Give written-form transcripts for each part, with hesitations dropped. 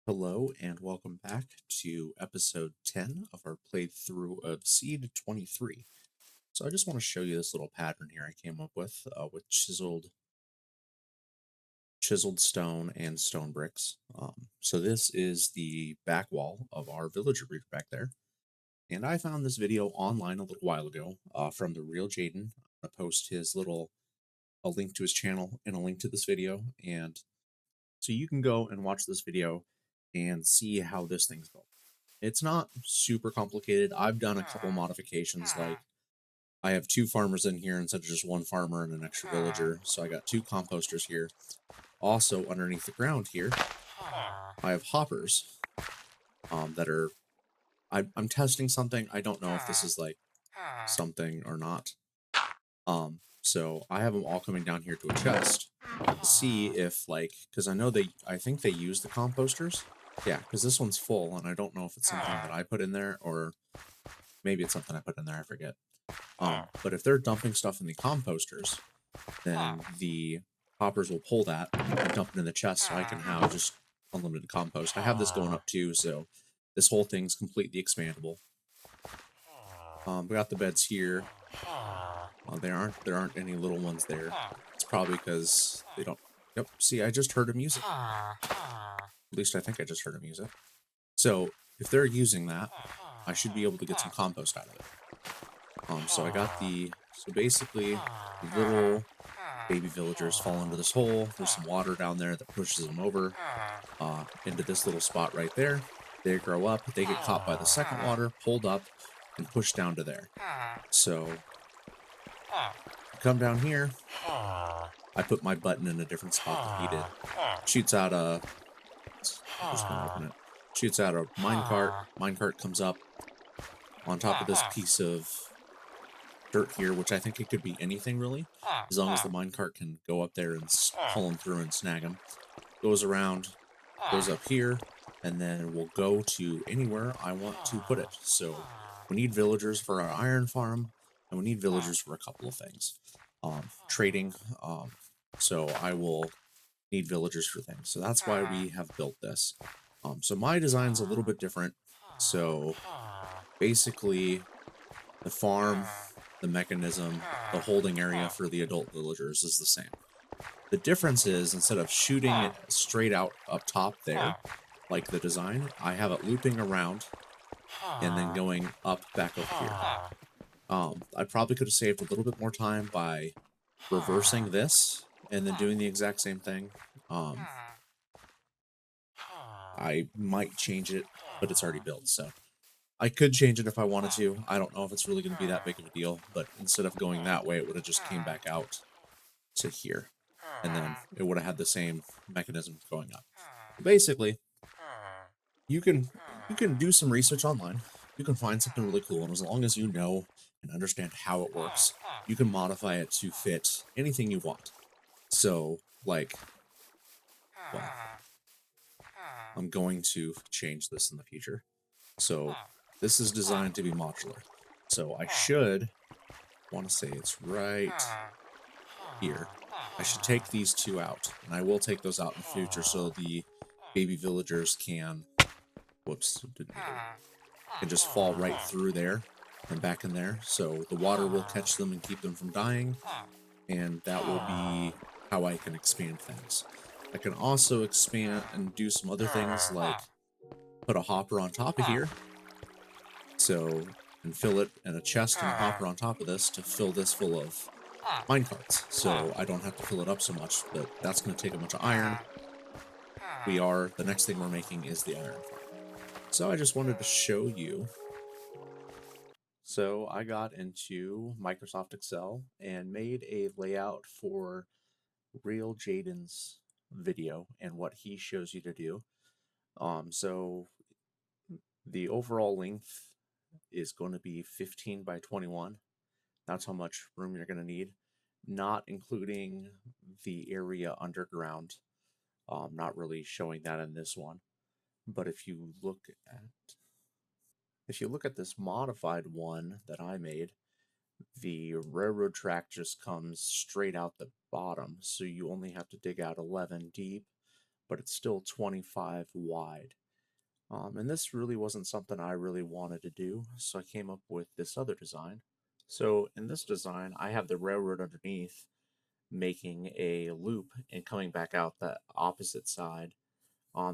Hello and welcome back to episode 10 of our playthrough of Seed 23. So I just want to show you this little pattern here I came up with chiseled stone and stone bricks. So this is the back wall of our villager breeder back there. And I found this video online a little while ago from the RealJayden. I post a link to his channel and a link to this video. And so you can go and watch this video and see how this thing's built. It's not super complicated. I've done a couple modifications, like I have two farmers in here instead of just one farmer and an extra villager. So I got two composters here. Also, underneath the ground here, I have hoppers that are. I'm testing something. I don't know if this is like something or not. So I have them all coming down here to a chest to see if because I think they use the composters. Yeah, because this one's full, and I don't know if it's something that I put in there or maybe it's something I put in there. I forget. But if they're dumping stuff in the composters, then the hoppers will pull that and dump it in the chest, so I can have just unlimited compost. I have this going up too, so this whole thing's completely expandable. We got the beds here. There aren't any little ones there. It's probably because they don't. Yep. See, I just heard a music. At least I think I just heard a music. So if they're using that, I should be able to get some compost out of it. So basically, the little baby villagers fall into this hole. There's some water down there that pushes them over into this little spot right there. They grow up, they get caught by the second water, pulled up, and pushed down to there. So come down here. I put my button in a different spot than he did. Shoots out a. I'm just gonna open it. Shoots out a minecart. Minecart comes up on top of this piece of dirt here, which I think it could be anything really, as long as the minecart can go up there and pull them through and snag them. Goes around, goes up here, and then we'll go to anywhere I want to put it. So we need villagers for our iron farm, and we need villagers for a couple of things. Trading, so I will need villagers for things. So that's why we have built this. So my design's a little bit different. So basically, the farm, the mechanism, the holding area for the adult villagers is the same. The difference is, instead of shooting it straight out up top there, like the design, I have it looping around and then going up back up here. I probably could have saved a little bit more time by reversing this and then doing the exact same thing. I might change it, but it's already built, so I could change it if I wanted to. I don't know if it's really going to be that big of a deal, but instead of going that way, it would have just came back out to here, and then it would have had the same mechanism going up. Basically, you can do some research online. You can find something really cool, and as long as you know and understand how it works, you can modify it to fit anything you want. So, like, well, I'm going to change this in the future. So, this is designed to be modular. So, I should want to say it's right here. I should take these two out, and I will take those out in the future so the baby villagers can, whoops, can just fall right through there and back in there. So the water will catch them and keep them from dying, and that will be how I can expand things. I can also expand and do some other things like put a hopper on top of here, so and fill it in a chest and a hopper on top of this to fill this full of minecarts, so I don't have to fill it up so much, but that's going to take a bunch of iron. The next thing we're making is the iron farm. So I just wanted to show you. So I got into Microsoft Excel and made a layout for RealJayden's video and what he shows you to do. So the overall length is going to be 15 by 21. That's how much room you're going to need, not including the area underground. Not really showing that in this one. But if you look at this modified one that I made, the railroad track just comes straight out the bottom, so you only have to dig out 11 deep, but it's still 25 wide. And this really wasn't something I really wanted to do, so I came up with this other design. So in this design, I have the railroad underneath making a loop and coming back out the opposite side.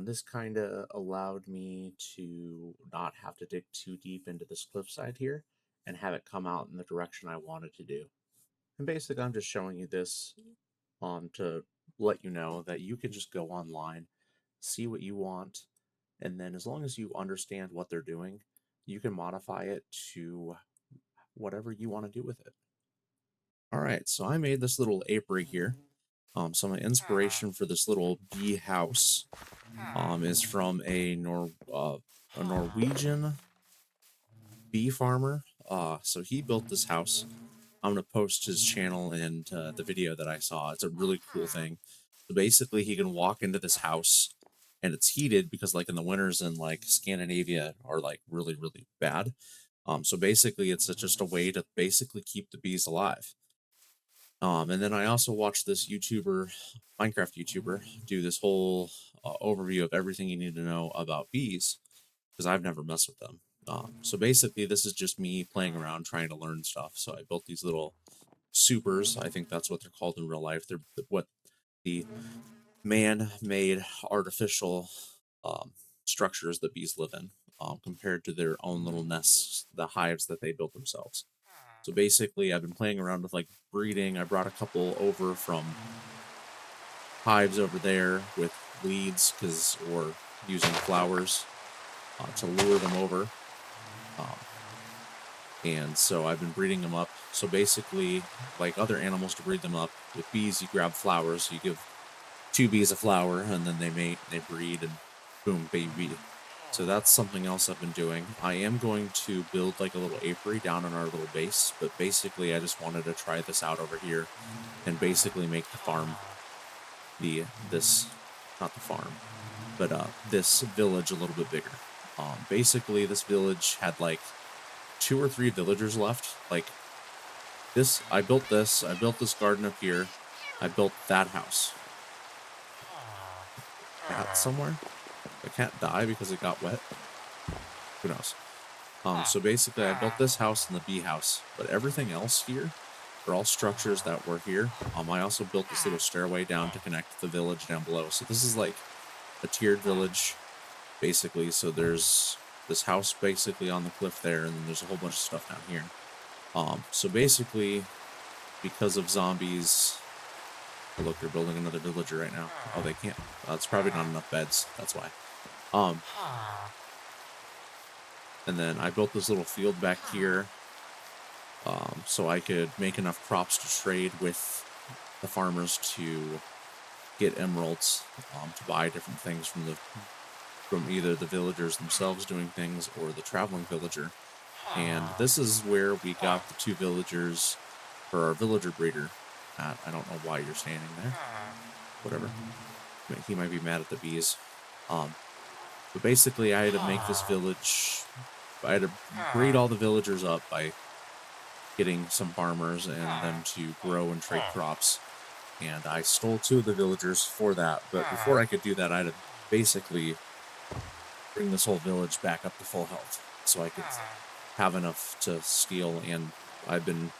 This kind of allowed me to not have to dig too deep into this cliffside here and have it come out in the direction I wanted to do. And basically, I'm just showing you this to let you know that you can just go online, see what you want, and then as long as you understand what they're doing, you can modify it to whatever you want to do with it. All right, so I made this little apiary here. So my inspiration for this little bee house is from a Norwegian bee farmer. So he built this house. I'm gonna post his channel and the video that I saw. It's a really cool thing. So basically, he can walk into this house, and it's heated because, like in the winters in like Scandinavia, are like really really bad. So basically, it's just a way to basically keep the bees alive. And then I also watched this Minecraft YouTuber, do this whole overview of everything you need to know about bees because I've never messed with them. So basically, this is just me playing around trying to learn stuff. So I built these little supers. I think that's what they're called in real life. They're what the man-made artificial um, structures that bees live in, compared to their own little nests, the hives that they built themselves. So basically, I've been playing around with like breeding. I brought a couple over from hives over there with leads, or using flowers to lure them over. And so I've been breeding them up. So basically, like other animals, to breed them up with bees, you grab flowers. You give two bees a flower, and then they mate, they breed, and boom, baby bee. So that's something else I've been doing. I am going to build like a little apiary down on our little base, but basically I just wanted to try this out over here and basically make the farm this not the farm, but this village a little bit bigger. Basically this village had like 2 or 3 villagers left. Like this, I built this garden up here. I built that house. Cat somewhere. The cat die because it got wet. Who knows? So basically, I built this house and the bee house, but everything else here are all structures that were here. I also built this little stairway down to connect the village down below. So this is like a tiered village, basically. So there's this house basically on the cliff there, and then there's a whole bunch of stuff down here. So basically, because of zombies, oh, look, they're building another villager right now. Oh, they can't. It's probably not enough beds. That's why. Um, and then I built this little field back here, so I could make enough crops to trade with the farmers to get emeralds, to buy different things from either the villagers themselves doing things or the traveling villager. And this is where we got the 2 villagers for our villager breeder. I don't know why you're standing there. Whatever. He might be mad at the bees. But basically, I had to make this village. I had to breed all the villagers up by getting some farmers and them to grow and trade crops. And I stole 2 of the villagers for that. But before I could do that, I had to basically bring this whole village back up to full health so I could have enough to steal. And I've been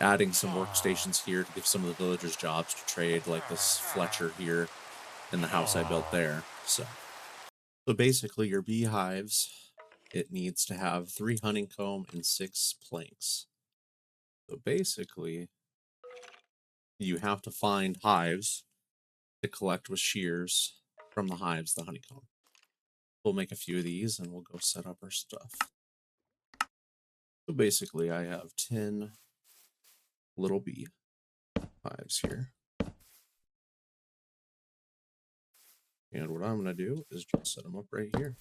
adding some workstations here to give some of the villagers jobs to trade, like this Fletcher here in the house I built there. So basically, your beehives, it needs to have 3 honeycomb and 6 planks. So basically, you have to find hives to collect with shears from the hives the honeycomb. We'll make a few of these and we'll go set up our stuff. So basically, I have 10 little bee hives here. And what I'm going to do is just set them up right here.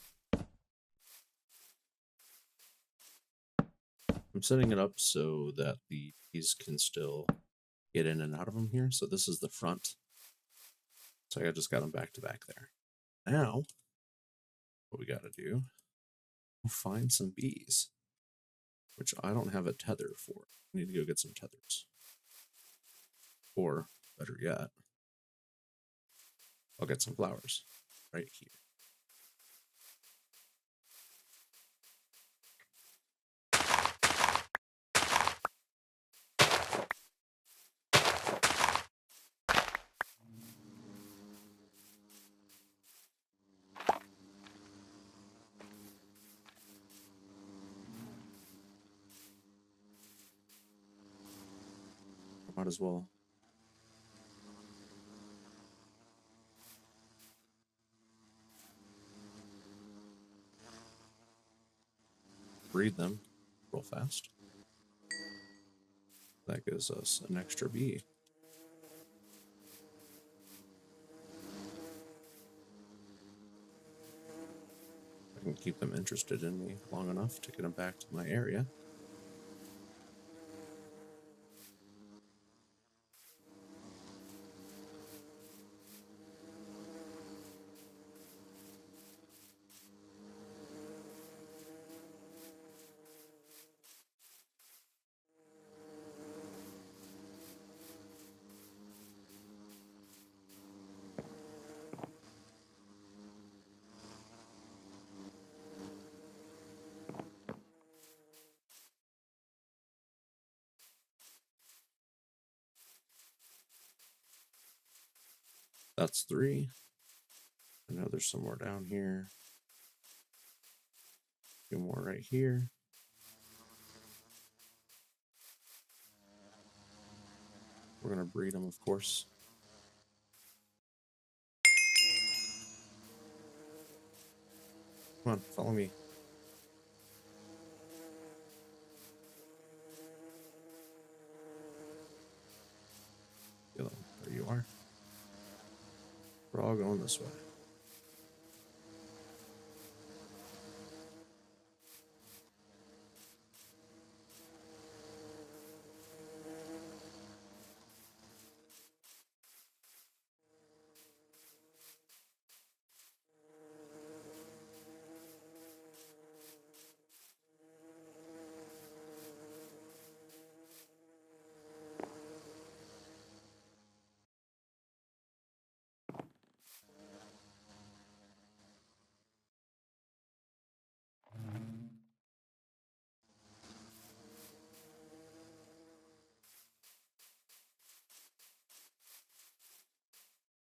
I'm setting it up so that the bees can still get in and out of them here. So this is the front. So I just got them back to back there. Now, what we got to do, we'll find some bees, which I don't have a tether for. I need to go get some tethers. Or, better yet, I'll get some flowers right here. Might as well. Breed them real fast. That gives us an extra bee. I can keep them interested in me long enough to get them back to my area. That's 3. I know there's some more down here. A few more right here. We're going to breed them, of course. Come on, follow me. There you are. We're all going this way.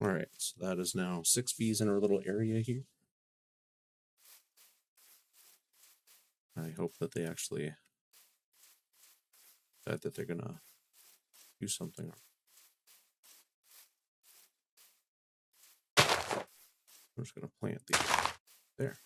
All right, so that is now 6 bees in our little area here. I hope that they actually decide that they're gonna do something. I'm just gonna plant these there.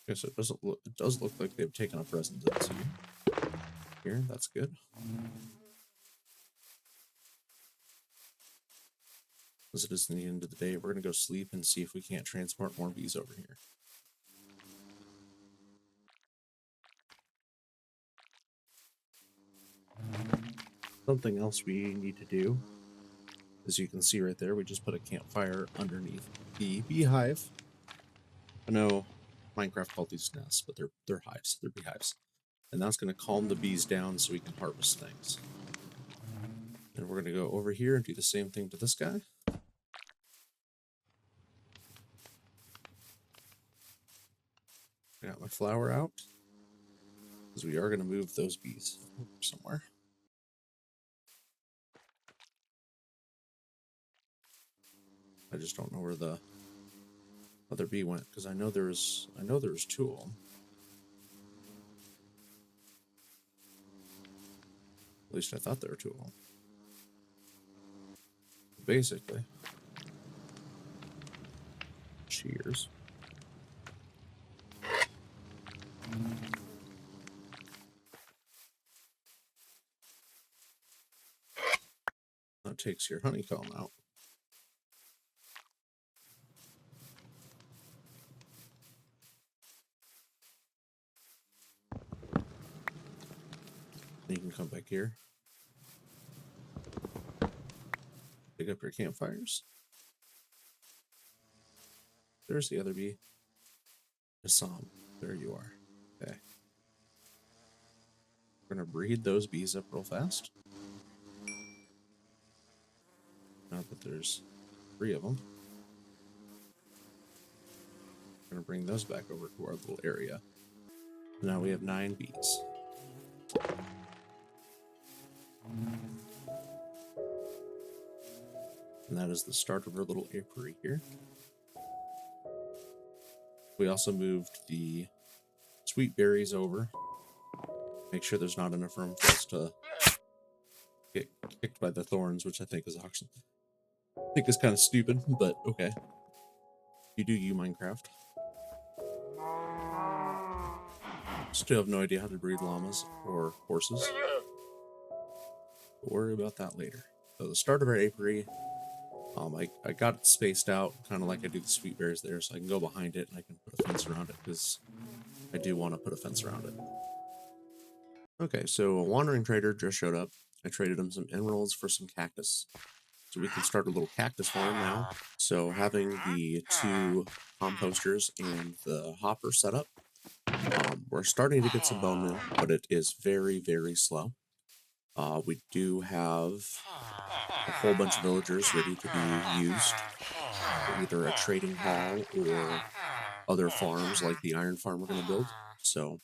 Okay, so it does look like they've taken up residency here. That's good. As it is the end of the day, we're gonna go sleep and see if we can't transport more bees over here. Something else we need to do, as you can see right there, we just put a campfire underneath the beehive. I know Minecraft called these nests, but they're hives. They're beehives. And that's going to calm the bees down so we can harvest things. And we're going to go over here and do the same thing to this guy. I got my flour out, because we are going to move those bees somewhere. I just don't know where the other bee went, because I know there was two of them. At least I thought there were two of them. Basically, cheers. That takes your honeycomb out. You can come back here. Pick up your campfires. There's the other bee. Assam. There you are. Okay. We're going to breed those bees up real fast. Now that there's 3 of them. We're going to bring those back over to our little area. Now we have 9 bees. And that is the start of our little apiary here. We also moved the sweet berries over. Make sure there's not enough room for us to get kicked by the thorns, which I think is actually kind of stupid, but okay. You do you, Minecraft. Still have no idea how to breed llamas or horses. But worry about that later. So the start of our apiary, I got it spaced out, kind of like I do the sweet berries there, so I can go behind it and I can put a fence around it, because I do want to put a fence around it. Okay, so a wandering trader just showed up. I traded him some emeralds for some cactus. So we can start a little cactus farm now. So having the 2 composters and the hopper set up, we're starting to get some bone meal, but it is very, very slow. We do have a whole bunch of villagers ready to be used for either a trading hall or other farms like the iron farm we're going to build. So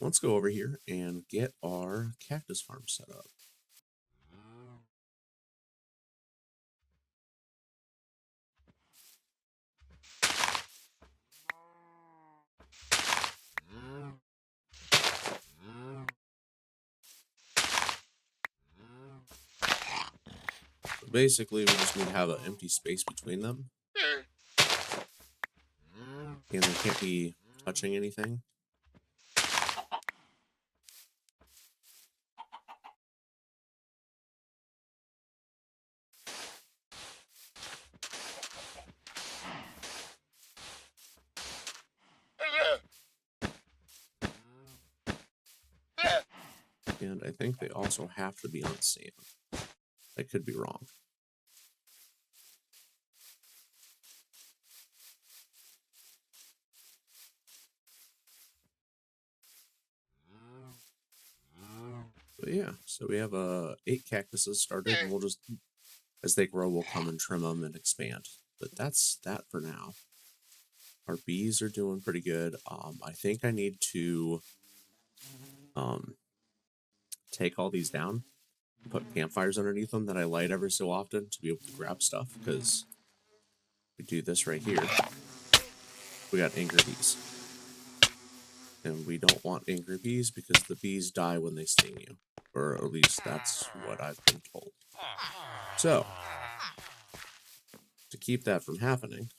let's go over here and get our cactus farm set up. Basically, we just need to have an empty space between them. And they can't be touching anything. And I think they also have to be on sand. I could be wrong. But yeah, so we have 8 cactuses started, and we'll just, as they grow, we'll come and trim them and expand. But that's that for now. Our bees are doing pretty good. I think I need to take all these down, put campfires underneath them that I light every so often to be able to grab stuff, because we do this right here. We got angry bees. And we don't want angry bees because the bees die when they sting you. Or at least that's what I've been told. So, to keep that from happening...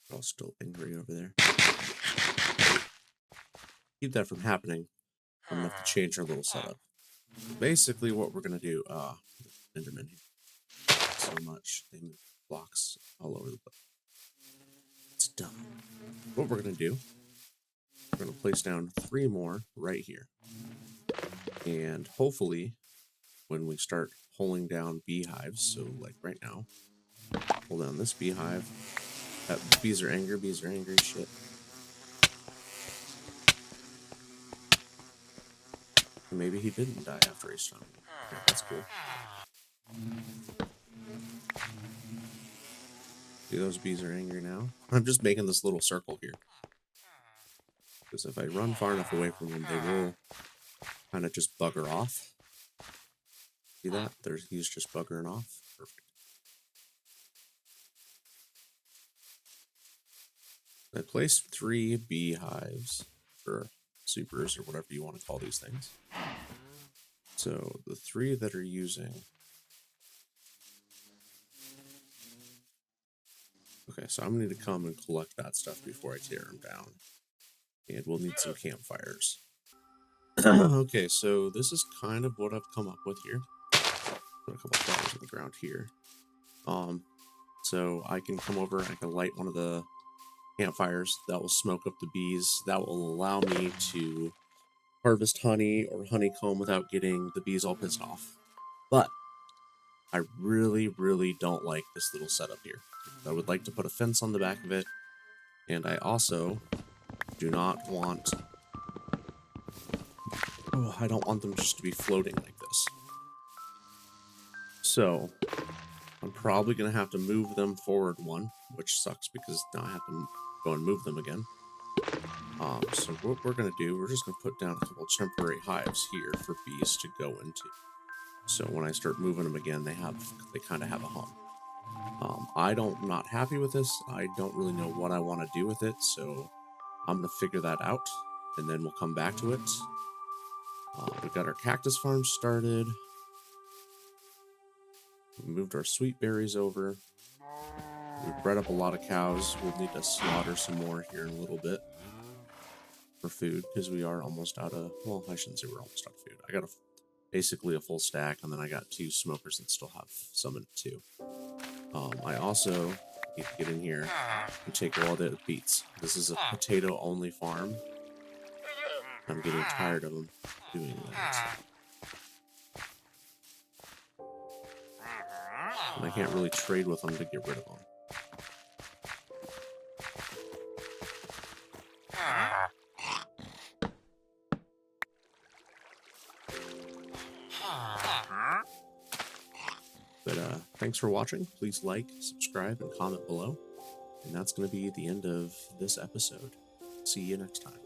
They're all still angry over there. Keep that from happening, I'm going to have to change our little setup. Basically what we're going to do... Enderman here. So much. They move blocks all over the place. It's dumb. What we're going to do... We're going to place down 3 more right here. And hopefully, when we start pulling down beehives, so like right now, pull down this beehive. Bees are angry, shit. Maybe he didn't die after he stung me. Yeah, that's cool. See, those bees are angry now. I'm just making this little circle here. Because if I run far enough away from them, they will kind of just bugger off. See that? He's just buggering off. Perfect. I placed 3 beehives, or supers, or whatever you want to call these things. So the 3 that are using... Okay, so I'm going to need to come and collect that stuff before I tear them down. And we'll need some campfires. Okay, so this is kind of what I've come up with here. Put a couple fires on the ground here. So I can come over and I can light one of the campfires. That will smoke up the bees. That will allow me to harvest honey or honeycomb without getting the bees all pissed off. But I really, really don't like this little setup here. I would like to put a fence on the back of it. And I also do not want... Oh, I don't want them just to be floating like this. So I'm probably going to have to move them forward 1, which sucks because now I have to go and move them again. So what we're going to do, we're just going to put down a couple temporary hives here for bees to go into. So when I start moving them again, they kind of have a home. I'm not happy with this. I don't really know what I want to do with it, so I'm going to figure that out, and then we'll come back to it. We got our cactus farm started. We moved our sweet berries over. We bred up a lot of cows. We'll need to slaughter some more here in a little bit for food, because we are almost out of... Well, I shouldn't say we're almost out of food. I got basically a full stack, and then I got 2 smokers that still have some in it too. I also need to get in here and take all the beets. This is a potato-only farm. I'm getting tired of them doing that. And I can't really trade with them to get rid of them. But thanks for watching. Please like, subscribe, and comment below. And that's going to be the end of this episode. See you next time.